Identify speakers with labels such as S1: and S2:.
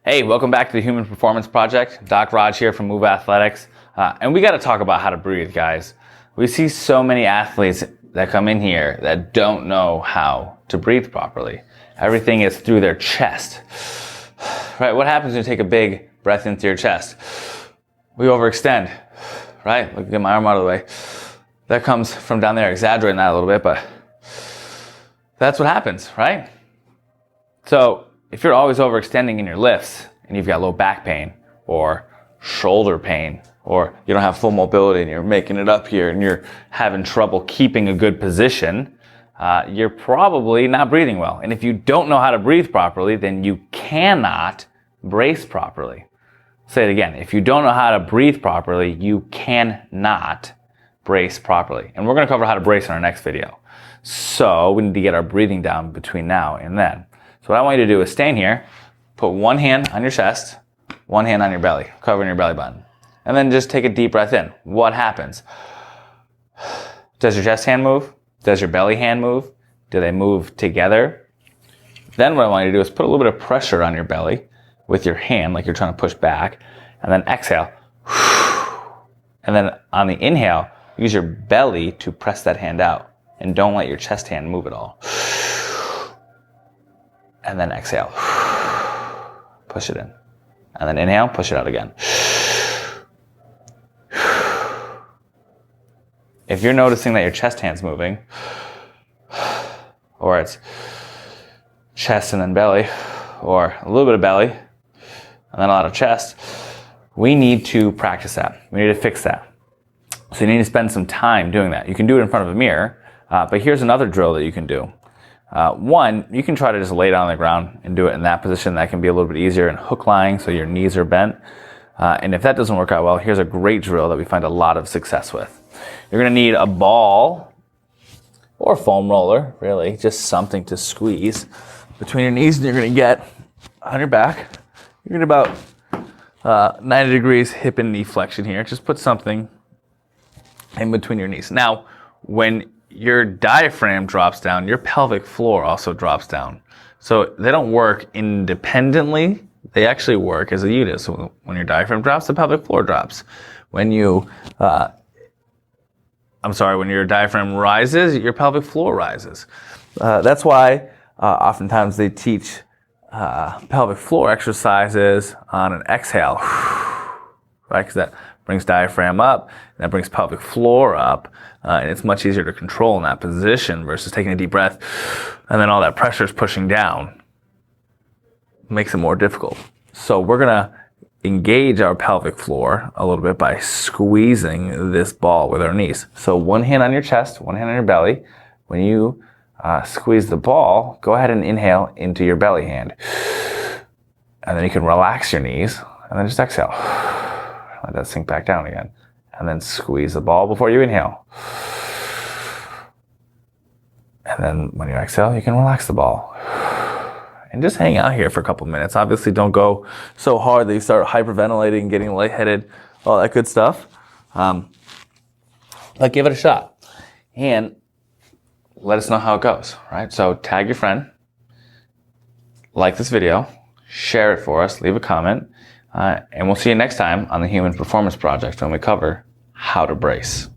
S1: Hey, welcome back to the Human Performance Project. Doc Raj here from Move Athletics. And we got to talk about how to breathe, guys. We see so many athletes that come in here that don't know how to breathe properly. Everything is through their chest. Right? What happens when you take a big breath into your chest? We overextend, right? Look, get my arm out of the way. That comes from down there, exaggerating that a little bit, but that's what happens, right? So if you're always overextending in your lifts and you've got low back pain or shoulder pain, or you don't have full mobility and you're making it up here and you're having trouble keeping a good position, you're probably not breathing well. And if you don't know how to breathe properly, then you cannot brace properly. Say it again. If you don't know how to breathe properly, you cannot brace properly. And we're going to cover how to brace in our next video. So we need to get our breathing down between now and then. So what I want you to do is stand here, put one hand on your chest, one hand on your belly, covering your belly button. And then just take a deep breath in. What happens? Does your chest hand move? Does your belly hand move? Do they move together? Then what I want you to do is put a little bit of pressure on your belly with your hand, like you're trying to push back, and then exhale. And then on the inhale, use your belly to press that hand out, and don't let your chest hand move at all. And then exhale. Push it in. And then inhale, push it out again. If you're noticing that your chest hand's moving, or it's chest and then belly, or a little bit of belly, and then a lot of chest, we need to practice that. We need to fix that. So you need to spend some time doing that. You can do it in front of a mirror, but here's another drill that you can do. One, you can try to just lay down on the ground and do it in that position. That can be a little bit easier, and hook lying so your knees are bent. And if that doesn't work out well, here's a great drill that we find a lot of success with. You're going to need a ball or a foam roller, really, just something to squeeze between your knees, and you're going to get on your back. You're going to about 90 degrees hip and knee flexion here. Just put something in between your knees. Now, when your diaphragm drops down, your pelvic floor also drops down. So they don't work independently. They actually work as a unit. So when your diaphragm drops, the pelvic floor drops. When your diaphragm rises, your pelvic floor rises. That's why oftentimes they teach pelvic floor exercises on an exhale, right? Because that brings diaphragm up, and that brings pelvic floor up, and it's much easier to control in that position versus taking a deep breath, and then all that pressure is pushing down. Makes it more difficult. So we're gonna engage our pelvic floor a little bit by squeezing this ball with our knees. So one hand on your chest, one hand on your belly. When you squeeze the ball, go ahead and inhale into your belly hand. And then you can relax your knees, and then just exhale. Let that sink back down again. And then squeeze the ball before you inhale. And then when you exhale, you can relax the ball. And just hang out here for a couple minutes. Obviously, don't go so hard that you start hyperventilating, getting lightheaded, all that good stuff. But give it a shot. And let us know how it goes, right? So tag your friend, like this video, share it for us, leave a comment, and we'll see you next time on the Human Performance Project when we cover how to brace.